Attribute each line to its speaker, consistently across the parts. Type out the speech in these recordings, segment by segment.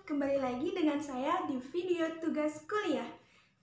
Speaker 1: kembali lagi dengan saya di video tugas kuliah.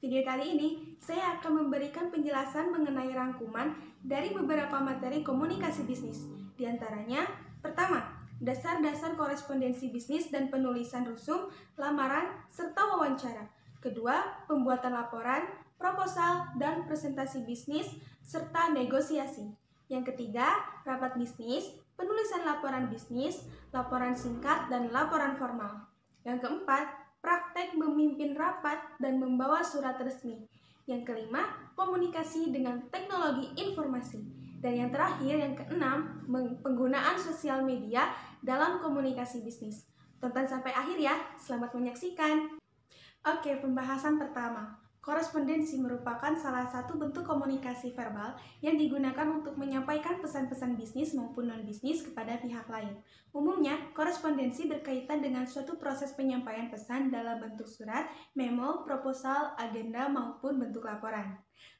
Speaker 1: Video kali ini, saya akan memberikan penjelasan mengenai rangkuman dari beberapa materi komunikasi bisnis. Di antaranya, pertama, dasar-dasar korespondensi bisnis dan penulisan rusum, lamaran, serta wawancara. Kedua, pembuatan laporan, proposal, dan presentasi bisnis, serta negosiasi. Yang ketiga, rapat bisnis, penulisan laporan bisnis, laporan singkat, dan laporan formal. Yang keempat, praktek memimpin rapat dan membawa surat resmi. Yang kelima, komunikasi dengan teknologi informasi. Dan yang terakhir, yang keenam, penggunaan sosial media dalam komunikasi bisnis. Tonton sampai akhir ya, selamat menyaksikan. Oke, pembahasan pertama. Korespondensi merupakan salah satu bentuk komunikasi verbal yang digunakan untuk menyampaikan pesan-pesan bisnis maupun non-bisnis kepada pihak lain. Umumnya, korespondensi berkaitan dengan suatu proses penyampaian pesan dalam bentuk surat, memo, proposal, agenda, maupun bentuk laporan.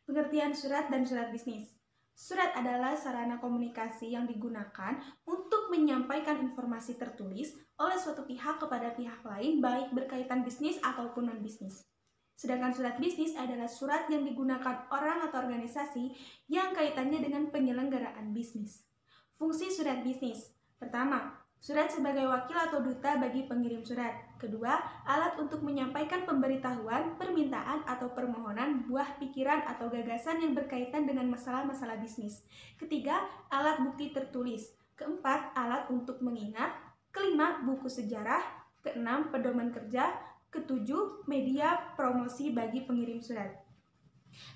Speaker 1: Pengertian surat dan surat bisnis. Surat adalah sarana komunikasi yang digunakan untuk menyampaikan informasi tertulis oleh suatu pihak kepada pihak lain, baik berkaitan bisnis ataupun non-bisnis. Sedangkan surat bisnis adalah surat yang digunakan orang atau organisasi yang kaitannya dengan penyelenggaraan bisnis. Fungsi surat bisnis. Pertama, surat sebagai wakil atau duta bagi pengirim surat. Kedua, alat untuk menyampaikan pemberitahuan, permintaan, atau permohonan buah pikiran atau gagasan yang berkaitan dengan masalah-masalah bisnis. Ketiga, alat bukti tertulis. Keempat, alat untuk mengingat. Kelima, buku sejarah. Keenam, pedoman kerja. Ketujuh, media promosi bagi pengirim surat.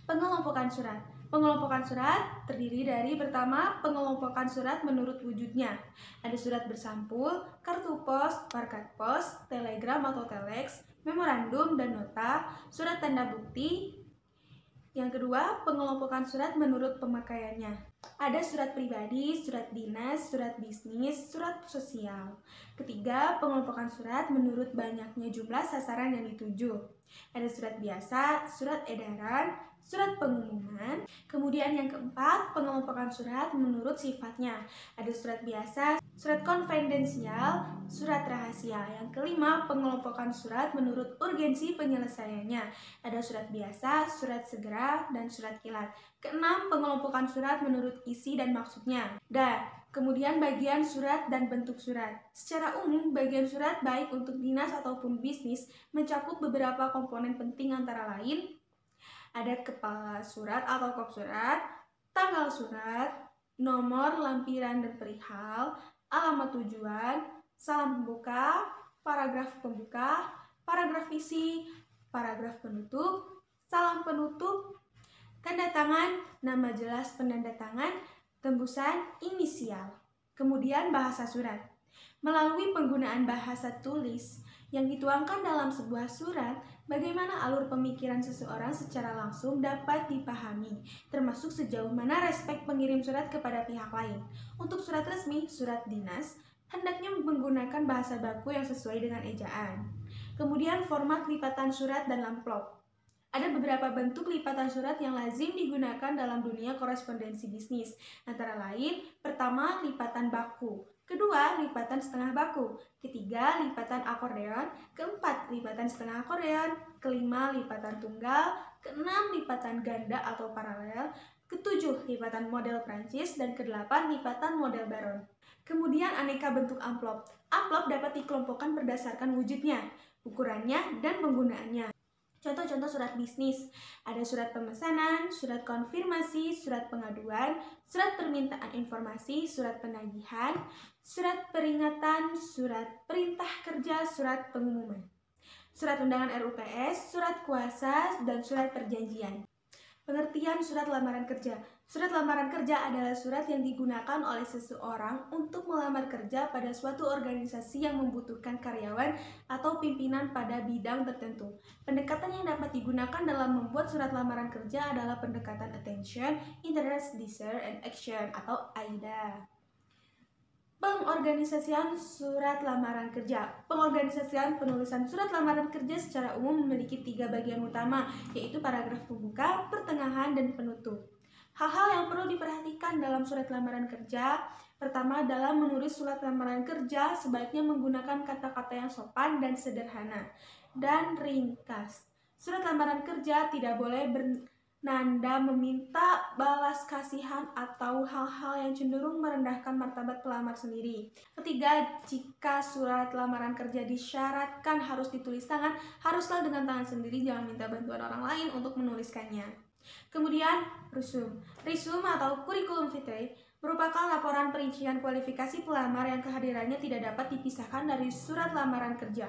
Speaker 1: Pengelompokan surat. Pengelompokan surat terdiri dari pertama, pengelompokan surat menurut wujudnya. Ada surat bersampul, kartu pos, parkat pos, telegram atau telex, memorandum dan nota, surat tanda bukti. Yang kedua, pengelompokan surat menurut pemakaiannya. Ada surat pribadi, surat dinas, surat bisnis, surat sosial. Ketiga, pengelompokan surat menurut banyaknya jumlah sasaran yang dituju. Ada surat biasa, surat edaran, surat pengumuman. Kemudian yang keempat, pengelompokan surat menurut sifatnya. Ada surat biasa, surat konfidensial, surat rahasia. Yang kelima, pengelompokan surat menurut urgensi penyelesaiannya. Ada surat biasa, surat segera, dan surat kilat. Keenam, pengelompokan surat menurut isi dan maksudnya. Kemudian bagian surat dan bentuk surat. Secara umum, bagian surat baik untuk dinas ataupun bisnis mencakup beberapa komponen penting antara lain ada kepala surat atau kop surat, tanggal surat, nomor, lampiran dan perihal, alamat tujuan, salam pembuka, paragraf isi, paragraf penutup, salam penutup, tanda tangan, nama jelas penanda tangan, tembusan, inisial. Kemudian bahasa surat. Melalui penggunaan bahasa tulis yang dituangkan dalam sebuah surat, bagaimana alur pemikiran seseorang secara langsung dapat dipahami, termasuk sejauh mana respek pengirim surat kepada pihak lain. Untuk surat resmi, surat dinas, hendaknya menggunakan bahasa baku yang sesuai dengan ejaan. Kemudian format lipatan surat dan amplop. Ada beberapa bentuk lipatan surat yang lazim digunakan dalam dunia korespondensi bisnis. Antara lain, pertama, lipatan baku. Kedua, lipatan setengah baku. Ketiga, lipatan akordeon. Keempat, lipatan setengah akordeon. Kelima, lipatan tunggal. Keenam, lipatan ganda atau paralel. Ketujuh, lipatan model Prancis. Dan kedelapan, lipatan model baron. Kemudian aneka bentuk amplop. Amplop dapat dikelompokkan berdasarkan wujudnya, ukurannya, dan penggunaannya. Contoh-contoh surat bisnis, ada surat pemesanan, surat konfirmasi, surat pengaduan, surat permintaan informasi, surat penagihan, surat peringatan, surat perintah kerja, surat pengumuman, surat undangan RUPS, surat kuasa, dan surat perjanjian. Pengertian surat lamaran kerja. Surat lamaran kerja adalah surat yang digunakan oleh seseorang untuk melamar kerja pada suatu organisasi yang membutuhkan karyawan atau pimpinan pada bidang tertentu. Pendekatan yang dapat digunakan dalam membuat surat lamaran kerja adalah pendekatan attention, interest, desire, and action atau AIDA. Pengorganisasian surat lamaran kerja. Pengorganisasian penulisan surat lamaran kerja secara umum memiliki 3 bagian utama, yaitu paragraf pembuka, pertengahan, dan penutup. Hal-hal yang perlu diperhatikan dalam surat lamaran kerja, Pertama, dalam menulis surat lamaran kerja, sebaiknya menggunakan kata-kata yang sopan dan sederhana dan ringkas. Surat lamaran kerja tidak boleh bernanda meminta balas kasihan atau hal-hal yang cenderung merendahkan martabat pelamar sendiri. Ketiga, jika surat lamaran kerja disyaratkan harus ditulis tangan, haruslah dengan tangan sendiri, jangan minta bantuan orang lain untuk menuliskannya. Kemudian, resume atau kurikulum vitae merupakan laporan perincian kualifikasi pelamar yang kehadirannya tidak dapat dipisahkan dari surat lamaran kerja.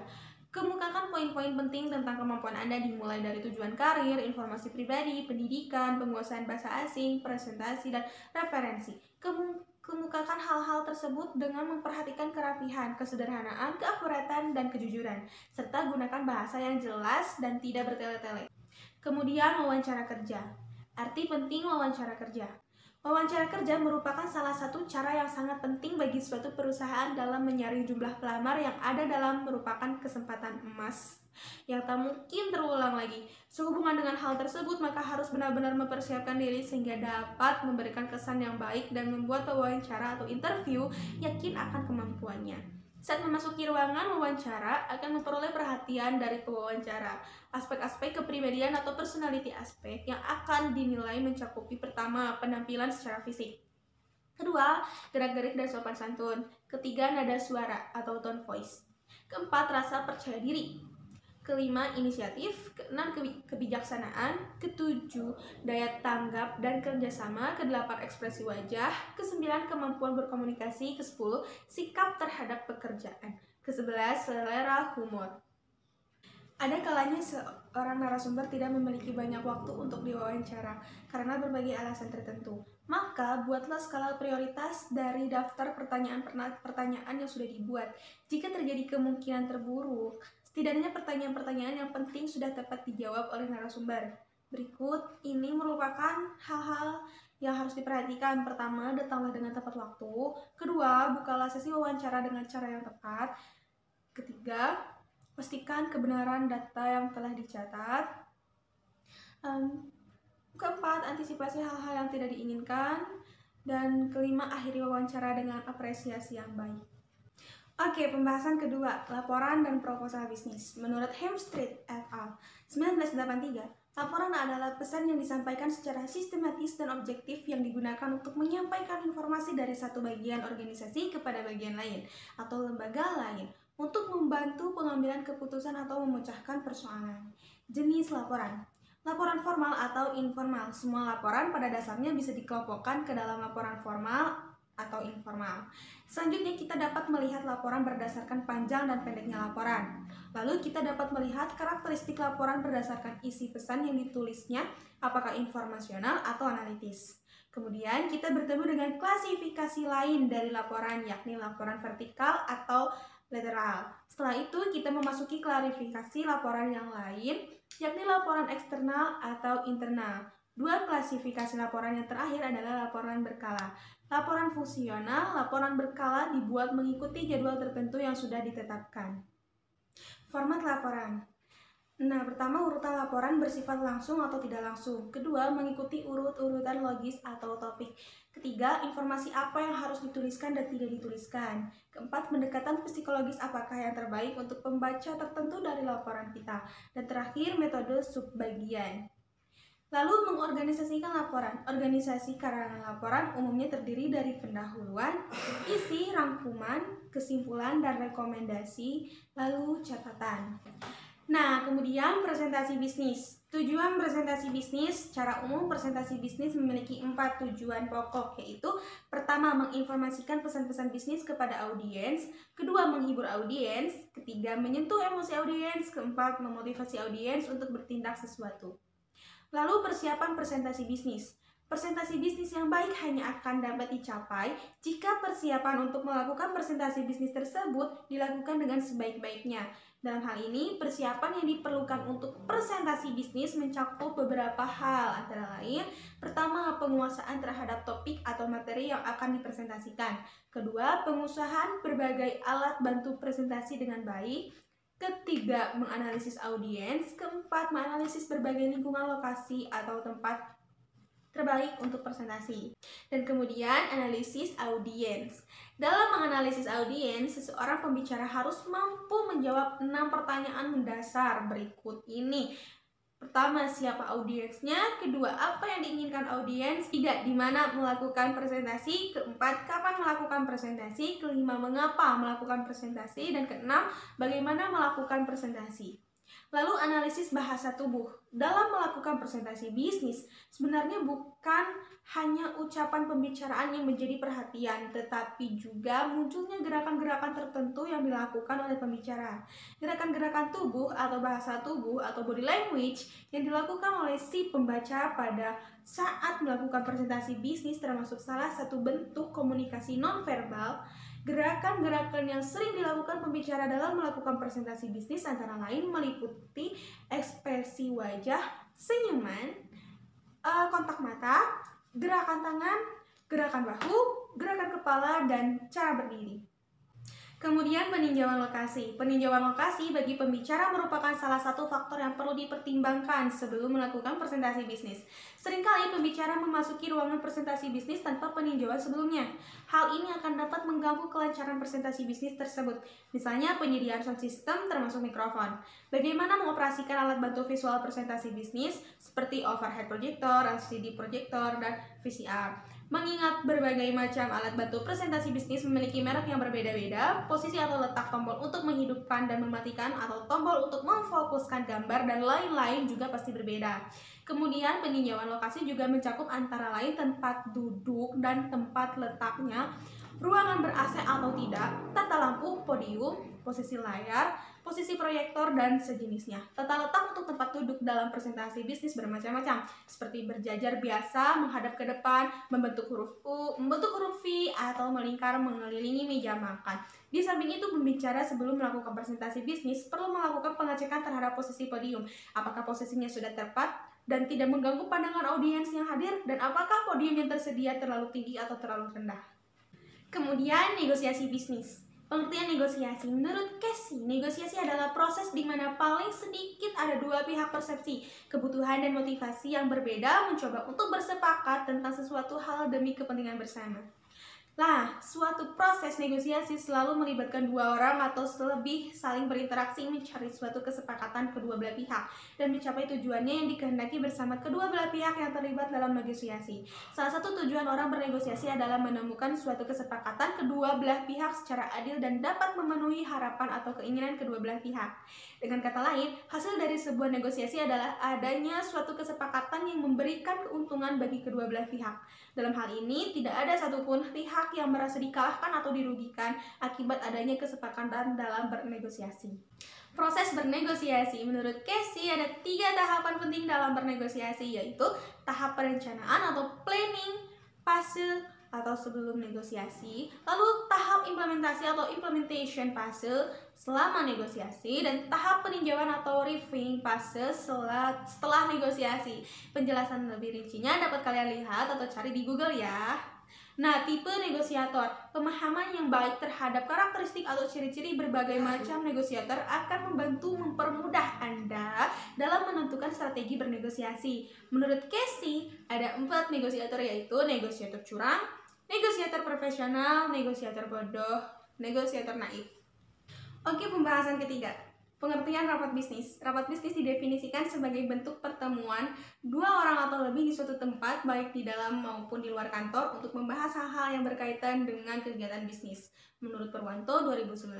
Speaker 1: Kemukakan poin-poin penting tentang kemampuan Anda, dimulai dari tujuan karir, informasi pribadi, pendidikan, penguasaan bahasa asing, presentasi, dan referensi. Kemukakan hal-hal tersebut dengan memperhatikan kerapihan, kesederhanaan, keakuratan, dan kejujuran, serta gunakan bahasa yang jelas dan tidak bertele-tele. Kemudian, wawancara kerja. Arti penting wawancara kerja. Wawancara kerja merupakan salah satu cara yang sangat penting bagi suatu perusahaan dalam menyaring jumlah pelamar yang ada dalam merupakan kesempatan emas yang tak mungkin terulang lagi. Sehubungan dengan hal tersebut, maka harus benar-benar mempersiapkan diri sehingga dapat memberikan kesan yang baik dan membuat pewawancara atau interview yakin akan kemampuannya. Saat memasuki ruangan wawancara, akan memperoleh perhatian dari pewawancara. Aspek-aspek kepribadian atau personality aspek yang akan dinilai mencakupi: pertama, penampilan secara fisik. Kedua, gerak-gerik dan sopan santun. Ketiga, nada suara atau tone voice. Keempat, rasa percaya diri. Kelima, inisiatif. Keenam, kebijaksanaan. Ketujuh, daya tanggap dan kerjasama. Kedelapan, ekspresi wajah. Kesembilan, kemampuan berkomunikasi. Kesepuluh, sikap terhadap pekerjaan. Kesebelas, selera humor. Ada kalanya seorang narasumber tidak memiliki banyak waktu untuk diwawancara karena berbagai alasan tertentu. Maka, buatlah skala prioritas dari daftar pertanyaan yang sudah dibuat. Jika terjadi kemungkinan terburuk, setidaknya pertanyaan-pertanyaan yang penting sudah dapat dijawab oleh narasumber. Berikut ini merupakan hal-hal yang harus diperhatikan. Pertama, datanglah dengan tepat waktu. Kedua, bukalah sesi wawancara dengan cara yang tepat. Ketiga, pastikan kebenaran data yang telah dicatat. Keempat, antisipasi hal-hal yang tidak diinginkan. Dan kelima, akhiri wawancara dengan apresiasi yang baik. Oke, pembahasan kedua, laporan dan proposal bisnis. Menurut Hemstreet et al. 1983, laporan adalah pesan yang disampaikan secara sistematis dan objektif yang digunakan untuk menyampaikan informasi dari satu bagian organisasi kepada bagian lain atau lembaga lain untuk membantu pengambilan keputusan atau memecahkan persoalan. Jenis laporan. Laporan formal atau informal. Semua laporan pada dasarnya bisa dikelompokkan ke dalam laporan formal atau informal. Selanjutnya kita dapat melihat laporan berdasarkan panjang dan pendeknya laporan. Lalu kita dapat melihat karakteristik laporan berdasarkan isi pesan yang ditulisnya, apakah informasional atau analitis. Kemudian kita bertemu dengan klasifikasi lain dari laporan, yakni laporan vertikal atau lateral. Setelah itu kita memasuki klarifikasi laporan yang lain, yakni laporan eksternal atau internal. Dua klasifikasi laporan yang terakhir adalah laporan berkala. Laporan fungsional, laporan berkala dibuat mengikuti jadwal tertentu yang sudah ditetapkan. Format laporan. Nah, pertama, urutan laporan bersifat langsung atau tidak langsung. Kedua, mengikuti urut-urutan logis atau topik. Ketiga, informasi apa yang harus dituliskan dan tidak dituliskan. Keempat, pendekatan psikologis apakah yang terbaik untuk pembaca tertentu dari laporan kita. Dan terakhir, metode subbagian. Lalu mengorganisasikan laporan. Organisasi karangan laporan umumnya terdiri dari pendahuluan, isi, rangkuman, kesimpulan, dan rekomendasi, lalu catatan. Nah, kemudian presentasi bisnis. Tujuan presentasi bisnis, secara umum presentasi bisnis memiliki 4 tujuan pokok, yaitu pertama, menginformasikan pesan-pesan bisnis kepada audiens. Kedua, menghibur audiens. Ketiga, menyentuh emosi audiens. Keempat, memotivasi audiens untuk bertindak sesuatu. Lalu persiapan presentasi bisnis. Presentasi bisnis yang baik hanya akan dapat dicapai jika persiapan untuk melakukan presentasi bisnis tersebut dilakukan dengan sebaik-baiknya. Dalam hal ini, persiapan yang diperlukan untuk presentasi bisnis mencakup beberapa hal, antara lain, pertama, penguasaan terhadap topik atau materi yang akan dipresentasikan. Kedua, pengusahaan berbagai alat bantu presentasi dengan baik. Ketiga, menganalisis audiens. Keempat, menganalisis berbagai lingkungan, lokasi, atau tempat terbaik untuk presentasi. Dan kemudian analisis audiens. Dalam menganalisis audiens, seseorang pembicara harus mampu menjawab 6 pertanyaan mendasar berikut ini. Pertama, siapa audiensnya? Kedua, apa yang diinginkan audiens? Tiga, di mana melakukan presentasi? Keempat, kapan melakukan presentasi? Kelima, mengapa melakukan presentasi? Dan keenam, bagaimana melakukan presentasi? Lalu analisis bahasa tubuh. Dalam melakukan presentasi bisnis, sebenarnya bukan hanya ucapan pembicaraan yang menjadi perhatian, tetapi juga munculnya gerakan-gerakan tertentu yang dilakukan oleh pembicara. Gerakan-gerakan tubuh atau bahasa tubuh atau body language yang dilakukan oleh si pembaca pada saat melakukan presentasi bisnis termasuk salah satu bentuk komunikasi nonverbal. Gerakan-gerakan yang sering dilakukan pembicara dalam melakukan presentasi bisnis antara lain meliputi ekspresi wajah, senyuman, kontak mata, gerakan tangan, gerakan bahu, gerakan kepala, dan cara berdiri. Kemudian peninjauan lokasi. Peninjauan lokasi bagi pembicara merupakan salah satu faktor yang perlu dipertimbangkan sebelum melakukan presentasi bisnis. Seringkali pembicara memasuki ruangan presentasi bisnis tanpa peninjauan sebelumnya. Hal ini akan dapat mengganggu kelancaran presentasi bisnis tersebut. Misalnya penyediaan sound system termasuk mikrofon. Bagaimana mengoperasikan alat bantu visual presentasi bisnis seperti overhead projector, LCD projector, dan VCR. Mengingat berbagai macam alat bantu presentasi bisnis memiliki merek yang berbeda-beda, posisi atau letak tombol untuk menghidupkan dan mematikan atau tombol untuk memfokuskan gambar dan lain-lain juga pasti berbeda. Kemudian peninjauan lokasi juga mencakup antara lain tempat duduk dan tempat letaknya, ruangan ber-AC atau tidak, tata lampu, podium, posisi layar, posisi proyektor, dan sejenisnya. Tata letak untuk tempat duduk dalam presentasi bisnis bermacam-macam, seperti berjajar biasa, menghadap ke depan, membentuk huruf U, membentuk huruf V, atau melingkar mengelilingi meja makan. Di samping itu, pembicara sebelum melakukan presentasi bisnis perlu melakukan pengecekan terhadap posisi podium. Apakah posisinya sudah tepat dan tidak mengganggu pandangan audiens yang hadir, dan apakah podium yang tersedia terlalu tinggi atau terlalu rendah. Kemudian, negosiasi bisnis. Pengertian negosiasi. Menurut Casey, negosiasi adalah proses di mana paling sedikit ada dua pihak persepsi, kebutuhan dan motivasi yang berbeda mencoba untuk bersepakat tentang sesuatu hal demi kepentingan bersama. Nah, suatu proses negosiasi selalu melibatkan dua orang atau lebih saling berinteraksi mencari suatu kesepakatan kedua belah pihak dan mencapai tujuannya yang dikehendaki bersama kedua belah pihak yang terlibat dalam negosiasi. Salah satu tujuan orang bernegosiasi adalah menemukan suatu kesepakatan kedua belah pihak secara adil dan dapat memenuhi harapan atau keinginan kedua belah pihak. Dengan kata lain, hasil dari sebuah negosiasi adalah adanya suatu kesepakatan yang memberikan keuntungan bagi kedua belah pihak. Dalam hal ini, tidak ada satupun pihak yang merasa dikalahkan atau dirugikan akibat adanya kesepakatan dalam bernegosiasi. Proses bernegosiasi. Menurut Casey, ada 3 tahapan penting dalam bernegosiasi, yaitu tahap perencanaan atau planning, fase atau sebelum negosiasi, lalu tahap implementasi atau implementation fase selama negosiasi, dan tahap peninjauan atau reviewing fase setelah negosiasi. Penjelasan lebih rincinya dapat kalian lihat atau cari di Google ya. Nah, tipe negosiator. Pemahaman yang baik terhadap karakteristik atau ciri-ciri berbagai macam negosiator akan membantu mempermudah Anda dalam menentukan strategi bernegosiasi. Menurut Casey, ada 4 negosiator, yaitu negosiator curang, negosiator profesional, negosiator bodoh, negosiator naif. Oke, pembahasan ketiga. Pengertian rapat bisnis. Rapat bisnis didefinisikan sebagai bentuk pertemuan 2 orang atau lebih di suatu tempat, baik di dalam maupun di luar kantor, untuk membahas hal-hal yang berkaitan dengan kegiatan bisnis. Menurut Purwanto 2011.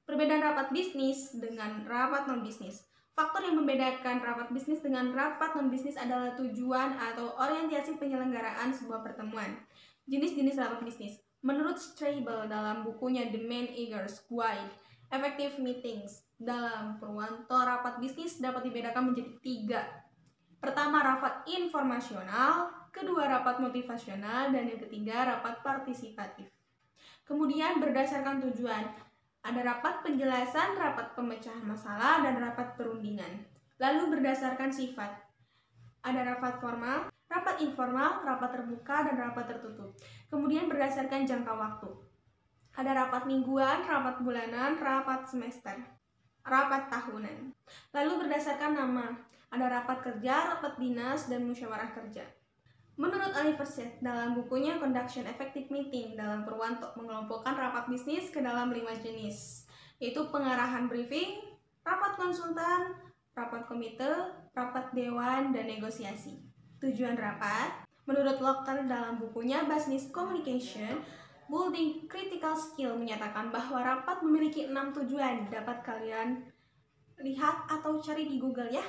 Speaker 1: Perbedaan rapat bisnis dengan rapat non-bisnis. Faktor yang membedakan rapat bisnis dengan rapat non-bisnis adalah tujuan atau orientasi penyelenggaraan sebuah pertemuan. Jenis-jenis rapat bisnis. Menurut Strable dalam bukunya The Man Eager's Guide, Effective Meetings, dalam Purwanto, rapat bisnis dapat dibedakan menjadi 3. Pertama, rapat informasional, kedua, rapat motivasional, dan yang ketiga, rapat partisipatif. Kemudian berdasarkan tujuan, ada rapat penjelasan, rapat pemecahan masalah, dan rapat perundingan. Lalu berdasarkan sifat, ada rapat formal, rapat informal, rapat terbuka, dan rapat tertutup. Kemudian berdasarkan jangka waktu, ada rapat mingguan, rapat bulanan, rapat semester, rapat tahunan. Lalu berdasarkan nama, ada rapat kerja, rapat dinas, dan musyawarah kerja. Menurut Oliver Sacks dalam bukunya Conduction Effective Meeting, dalam Purwanto mengelompokkan rapat bisnis ke dalam 5 jenis, yaitu pengarahan briefing, rapat konsultan, rapat komite, rapat dewan, dan negosiasi. Tujuan rapat, menurut Lockton dalam bukunya Business Communication, Building Critical Skill menyatakan bahwa rapat memiliki 6 tujuan. Dapat kalian lihat atau cari di Google ya.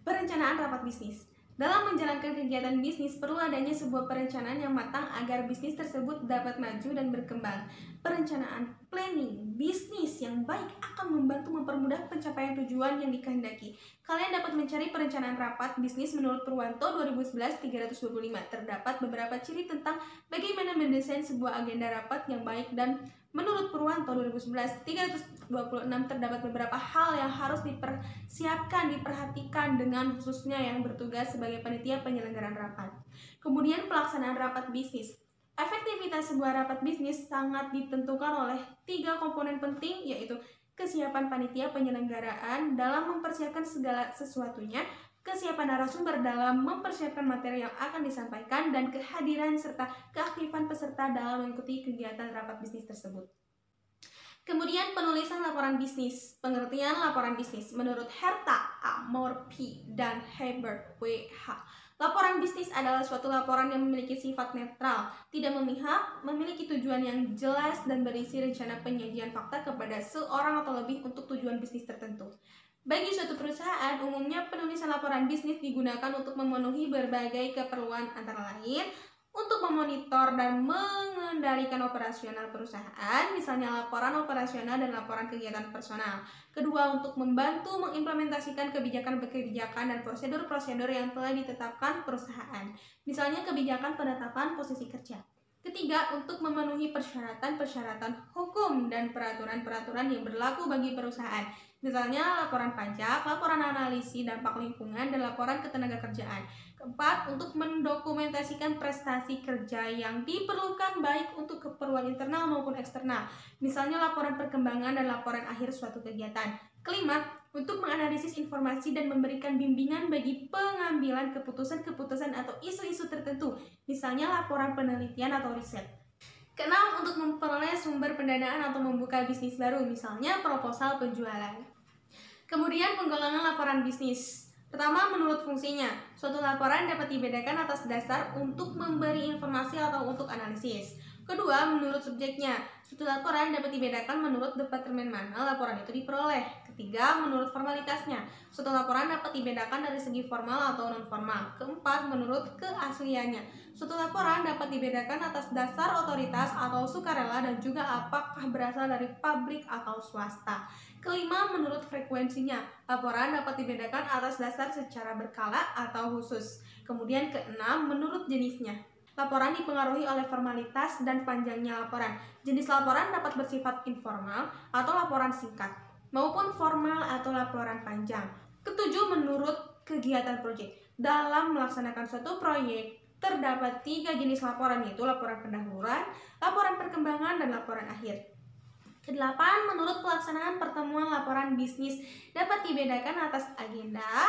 Speaker 1: Perencanaan rapat bisnis. Dalam menjalankan kegiatan bisnis, perlu adanya sebuah perencanaan yang matang agar bisnis tersebut dapat maju dan berkembang. Perencanaan planning bisnis yang baik akan membantu mempermudah pencapaian tujuan yang dikehendaki. Kalian dapat mencari perencanaan rapat bisnis menurut Purwanto 2011-325. Terdapat beberapa ciri tentang bagaimana mendesain sebuah agenda rapat yang baik, dan menurut Purwanto 2011-326 terdapat beberapa hal yang harus diperhatikan dengan khususnya yang bertugas sebagai panitia penyelenggaraan rapat. Kemudian pelaksanaan rapat bisnis. Efektivitas sebuah rapat bisnis sangat ditentukan oleh 3 komponen penting, yaitu kesiapan panitia penyelenggaraan dalam mempersiapkan segala sesuatunya, kesiapan narasumber dalam mempersiapkan materi yang akan disampaikan, dan kehadiran serta keaktifan peserta dalam mengikuti kegiatan rapat bisnis tersebut. Kemudian penulisan laporan bisnis. Pengertian laporan bisnis menurut Herta A. Moore P. dan Hebert W. H. Laporan bisnis adalah suatu laporan yang memiliki sifat netral, tidak memihak, memiliki tujuan yang jelas, dan berisi rencana penyajian fakta kepada seorang atau lebih untuk tujuan bisnis tertentu. Bagi suatu perusahaan, umumnya penulisan laporan bisnis digunakan untuk memenuhi berbagai keperluan, antara lain untuk memonitor dan mengendalikan operasional perusahaan, misalnya laporan operasional dan laporan kegiatan personal. Kedua, untuk membantu mengimplementasikan kebijakan-kebijakan dan prosedur-prosedur yang telah ditetapkan perusahaan, misalnya kebijakan penetapan posisi kerja. Ketiga, untuk memenuhi persyaratan-persyaratan hukum dan peraturan-peraturan yang berlaku bagi perusahaan, misalnya laporan pajak, laporan analisis dampak lingkungan, dan laporan ketenagakerjaan. Keempat, untuk mendokumentasikan prestasi kerja yang diperlukan baik untuk keperluan internal maupun eksternal, misalnya laporan perkembangan dan laporan akhir suatu kegiatan. Kelima, untuk menganalisis informasi dan memberikan bimbingan bagi pengambilan keputusan-keputusan atau isu-isu tertentu, misalnya laporan penelitian atau riset. Keenam, untuk memperoleh sumber pendanaan atau membuka bisnis baru, misalnya proposal penjualan. Kemudian penggolongan laporan bisnis. Pertama, menurut fungsinya. Suatu laporan dapat dibedakan atas dasar untuk memberi informasi atau untuk analisis. Kedua, menurut subjeknya. Suatu laporan dapat dibedakan menurut departemen mana laporan itu diperoleh. Ketiga, menurut formalitasnya. Suatu laporan dapat dibedakan dari segi formal atau non-formal. Keempat, menurut keasliannya. Suatu laporan dapat dibedakan atas dasar otoritas atau sukarela dan juga apakah berasal dari pabrik atau swasta. Kelima, menurut frekuensinya. Laporan dapat dibedakan atas dasar secara berkala atau khusus. Kemudian keenam, menurut jenisnya. Laporan dipengaruhi oleh formalitas dan panjangnya laporan. Jenis laporan dapat bersifat informal atau laporan singkat, maupun formal atau laporan panjang. Ketujuh, menurut kegiatan proyek. Dalam melaksanakan suatu proyek, terdapat 3 jenis laporan, yaitu laporan pendahuluan, laporan perkembangan, dan laporan akhir. Kedelapan, menurut pelaksanaan pertemuan laporan bisnis dapat dibedakan atas agenda,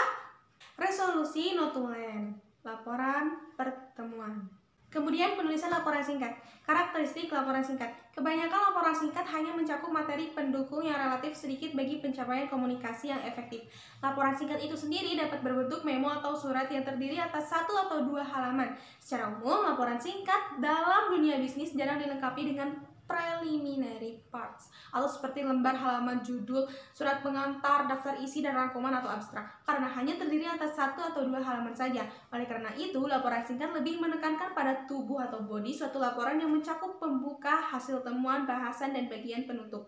Speaker 1: resolusi, notulen, laporan pertemuan. Kemudian penulisan laporan singkat. Karakteristik laporan singkat. Kebanyakan laporan singkat hanya mencakup materi pendukung yang relatif sedikit bagi pencapaian komunikasi yang efektif. Laporan singkat itu sendiri dapat berbentuk memo atau surat yang terdiri atas 1 atau 2 halaman. Secara umum, laporan singkat dalam dunia bisnis jarang dilengkapi dengan preliminary parts atau seperti lembar halaman judul, surat pengantar, daftar isi, dan rangkuman atau abstrak, karena hanya terdiri atas 1 atau 2 halaman saja. Oleh karena itu, laporan singkat lebih menekankan pada tubuh atau bodi suatu laporan yang mencakup pembuka, hasil temuan, bahasan, dan bagian penutup.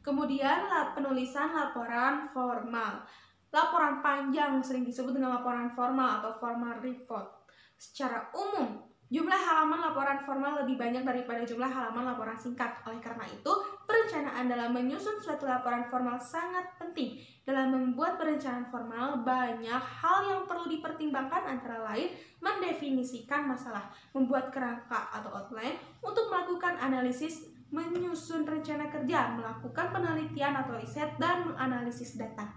Speaker 1: Kemudian penulisan laporan formal. Laporan panjang sering disebut dengan laporan formal atau formal report. Secara umum, jumlah halaman laporan formal lebih banyak daripada jumlah halaman laporan singkat. Oleh karena itu, perencanaan dalam menyusun suatu laporan formal sangat penting. Dalam membuat perencanaan formal, banyak hal yang perlu dipertimbangkan, antara lain mendefinisikan masalah, membuat kerangka atau outline untuk melakukan analisis, menyusun rencana kerja, melakukan penelitian atau riset, dan menganalisis data.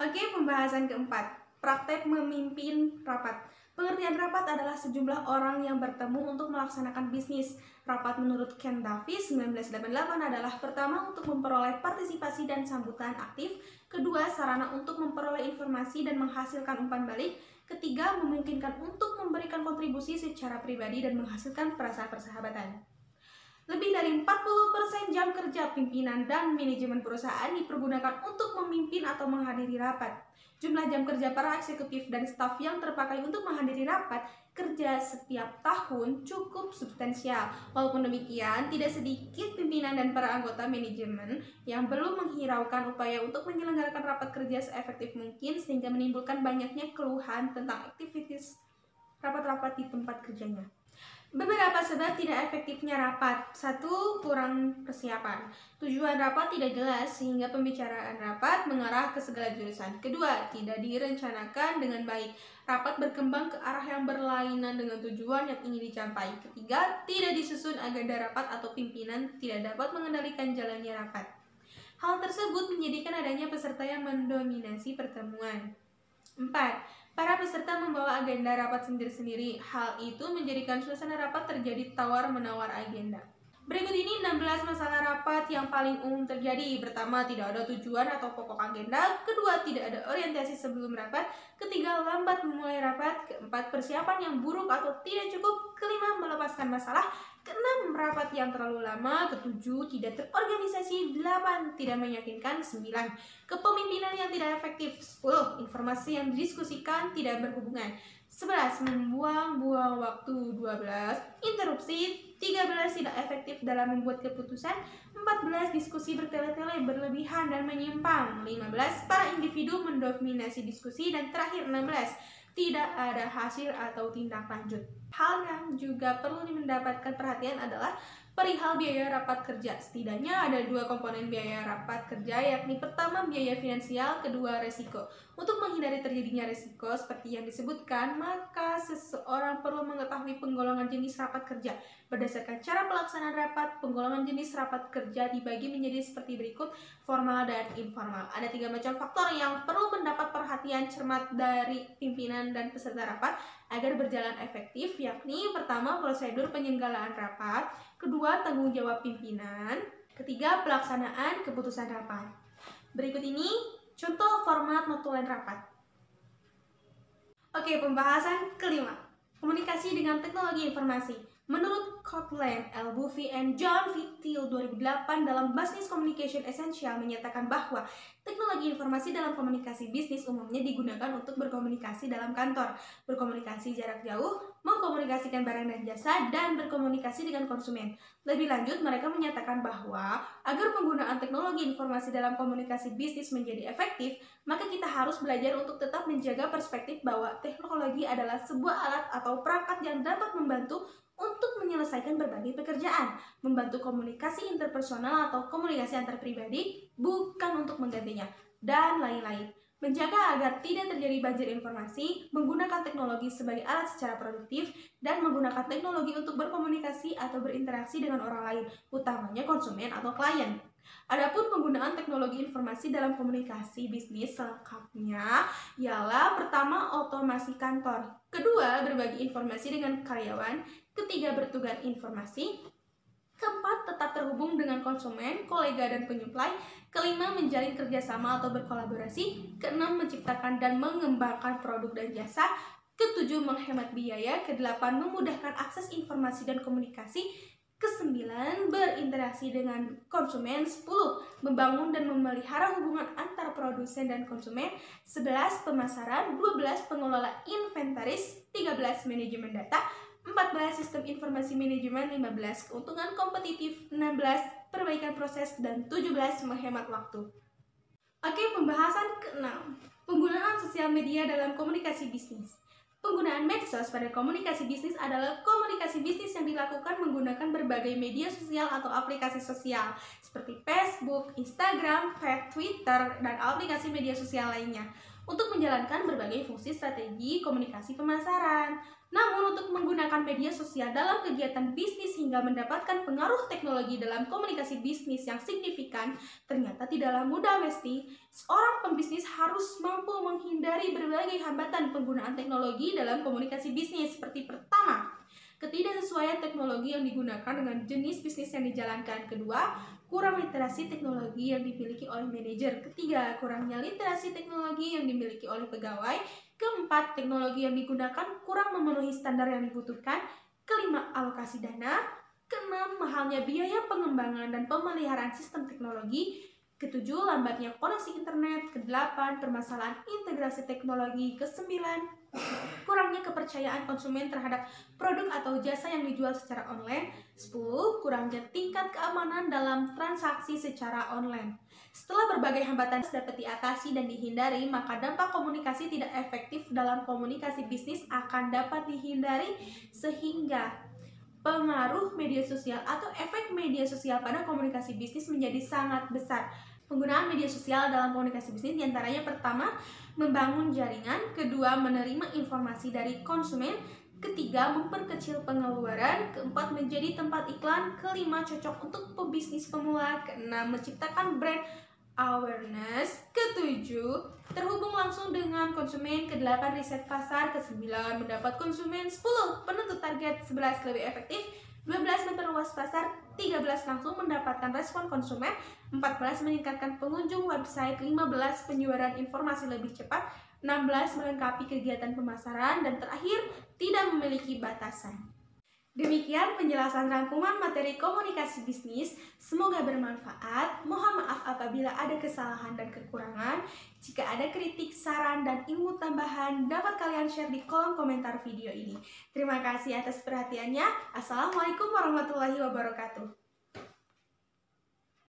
Speaker 1: Oke, pembahasan keempat, praktek memimpin rapat. Pengertian rapat adalah sejumlah orang yang bertemu untuk melaksanakan bisnis. Rapat menurut Ken Davis 1988 adalah pertama untuk memperoleh partisipasi dan sambutan aktif, kedua sarana untuk memperoleh informasi dan menghasilkan umpan balik, ketiga memungkinkan untuk memberikan kontribusi secara pribadi dan menghasilkan perasaan persahabatan. Lebih dari 40% jam kerja pimpinan dan manajemen perusahaan dipergunakan untuk memimpin atau menghadiri rapat. Jumlah jam kerja para eksekutif dan staf yang terpakai untuk menghadiri rapat kerja setiap tahun cukup substansial. Walaupun demikian, tidak sedikit pimpinan dan para anggota manajemen yang belum menghiraukan upaya untuk menyelenggarakan rapat kerja seefektif mungkin sehingga menimbulkan banyaknya keluhan tentang aktivitas rapat-rapat di tempat kerjanya. Beberapa sebab tidak efektifnya rapat. 1. Kurang persiapan. Tujuan rapat tidak jelas sehingga pembicaraan rapat mengarah ke segala jurusan. Kedua, tidak direncanakan dengan baik. Rapat berkembang ke arah yang berlainan dengan tujuan yang ingin dicapai. Ketiga, tidak disusun agenda rapat atau pimpinan tidak dapat mengendalikan jalannya rapat. Hal tersebut menjadikan adanya peserta yang mendominasi pertemuan. 4. Para peserta membawa agenda rapat sendiri-sendiri. Hal itu menjadikan suasana rapat terjadi tawar-menawar agenda. Berikut ini 16 masalah rapat yang paling umum terjadi. Pertama, tidak ada tujuan atau pokok agenda. Kedua, tidak ada orientasi sebelum rapat. Ketiga, lambat memulai rapat. Keempat, persiapan yang buruk atau tidak cukup. Kelima, melepaskan masalah. Keenam, rapat yang terlalu lama. Ketujuh, tidak terorganisasi. 8, tidak meyakinkan. 9, kepemimpinan yang tidak efektif. 10, informasi yang didiskusikan tidak berhubungan. 11, membuang-buang waktu. 12, interupsi. 13, tidak efektif dalam membuat keputusan. 14, diskusi bertele-tele, berlebihan dan menyimpang. 15, para individu mendominasi diskusi. Dan terakhir 16, tidak ada hasil atau tindak lanjut. Hal yang juga perlu mendapatkan perhatian adalah perihal biaya rapat kerja. Setidaknya ada 2 komponen biaya rapat kerja, yakni pertama biaya finansial, kedua resiko. Untuk menghindari terjadinya resiko seperti yang disebutkan, maka seseorang perlu mengetahui penggolongan jenis rapat kerja. Berdasarkan cara pelaksanaan rapat, penggolongan jenis rapat kerja dibagi menjadi seperti berikut: formal dan informal. Ada 3 macam faktor yang perlu mendapat perhatian cermat dari pimpinan dan peserta rapat agar berjalan efektif, yakni pertama, prosedur penyelenggaraan rapat, kedua, tanggung jawab pimpinan, ketiga, pelaksanaan keputusan rapat. Berikut ini contoh format notulen rapat. Oke, pembahasan kelima, komunikasi dengan teknologi informasi. Menurut Copeland, L. Buffy, and John V. Thiel 2008 dalam Business Communication Essential menyatakan bahwa teknologi informasi dalam komunikasi bisnis umumnya digunakan untuk berkomunikasi dalam kantor, berkomunikasi jarak jauh, mengkomunikasikan barang dan jasa, dan berkomunikasi dengan konsumen. Lebih lanjut, mereka menyatakan bahwa agar penggunaan teknologi informasi dalam komunikasi bisnis menjadi efektif, maka kita harus belajar untuk tetap menjaga perspektif bahwa teknologi adalah sebuah alat atau perangkat yang dapat membantu untuk menyelesaikan berbagai pekerjaan, membantu komunikasi interpersonal atau komunikasi antar pribadi, bukan untuk menggantinya, dan lain-lain. Menjaga agar tidak terjadi banjir informasi, menggunakan teknologi sebagai alat secara produktif, dan menggunakan teknologi untuk berkomunikasi atau berinteraksi dengan orang lain, utamanya konsumen atau klien. Adapun penggunaan teknologi informasi dalam komunikasi bisnis selengkapnya ialah pertama, otomasi kantor, kedua, berbagi informasi dengan karyawan, ketiga, bertukar informasi, keempat, tetap terhubung dengan konsumen, kolega, dan penyuplai, kelima, menjalin kerjasama atau berkolaborasi, keenam, menciptakan dan mengembangkan produk dan jasa, ketujuh, menghemat biaya, kedelapan, memudahkan akses informasi dan komunikasi, kesembilan, berinteraksi dengan konsumen, 10, membangun dan memelihara hubungan antar produsen dan konsumen, 11, pemasaran, 12, pengelola inventaris, 13, manajemen data, 14, sistem informasi manajemen, 15, keuntungan kompetitif, 16, perbaikan proses, dan 17, menghemat waktu. Oke, pembahasan ke-6, penggunaan sosial media dalam komunikasi bisnis. Penggunaan medsos pada komunikasi bisnis adalah komunikasi bisnis yang dilakukan menggunakan berbagai media sosial atau aplikasi sosial seperti Facebook, Instagram, Twitter, dan aplikasi media sosial lainnya untuk menjalankan berbagai fungsi strategi komunikasi pemasaran. Namun, untuk menggunakan media sosial dalam kegiatan bisnis hingga mendapatkan pengaruh teknologi dalam komunikasi bisnis yang signifikan ternyata tidaklah mudah, Besti. Seorang pembisnis harus mampu menghindari berbagai hambatan penggunaan teknologi dalam komunikasi bisnis. Seperti pertama, ketidaksesuaian teknologi yang digunakan dengan jenis bisnis yang dijalankan. Kedua, kurang literasi teknologi yang dimiliki oleh manajer. Ketiga, kurangnya literasi teknologi yang dimiliki oleh pegawai. Keempat, teknologi yang digunakan kurang memenuhi standar yang dibutuhkan. Kelima, alokasi dana. Keenam, mahalnya biaya pengembangan dan pemeliharaan sistem teknologi. Ketujuh, lambatnya koneksi internet. Kedelapan, permasalahan integrasi teknologi. Kesembilan, kurangnya kepercayaan konsumen terhadap produk atau jasa yang dijual secara online. 10. Kurangnya tingkat keamanan dalam transaksi secara online. Setelah berbagai hambatan dapat diatasi dan dihindari, maka dampak komunikasi tidak efektif dalam komunikasi bisnis akan dapat dihindari sehingga pengaruh media sosial atau efek media sosial pada komunikasi bisnis menjadi sangat besar. Penggunaan media sosial dalam komunikasi bisnis diantaranya pertama, membangun jaringan. Kedua, menerima informasi dari konsumen. Ketiga, memperkecil pengeluaran. Keempat, menjadi tempat iklan. Kelima, cocok untuk pebisnis pemula. Keenam, menciptakan brand awareness. Ketujuh, terhubung langsung dengan konsumen. Kedelapan, riset pasar. Kesembilan, mendapat konsumen. 10, penentu target. 11, lebih efektif. 12, memperluas pasar. 13, langsung mendapatkan respon konsumen. 14, meningkatkan pengunjung website. 15, penjualan informasi lebih cepat. 16, melengkapi kegiatan pemasaran. Dan terakhir, tidak memiliki batasan. Demikian penjelasan rangkuman materi komunikasi bisnis. Semoga bermanfaat. Mohon maaf apabila ada kesalahan dan kekurangan. Jika ada kritik, saran, dan ilmu tambahan, dapat kalian share di kolom komentar video ini. Terima kasih atas perhatiannya. Assalamualaikum warahmatullahi wabarakatuh.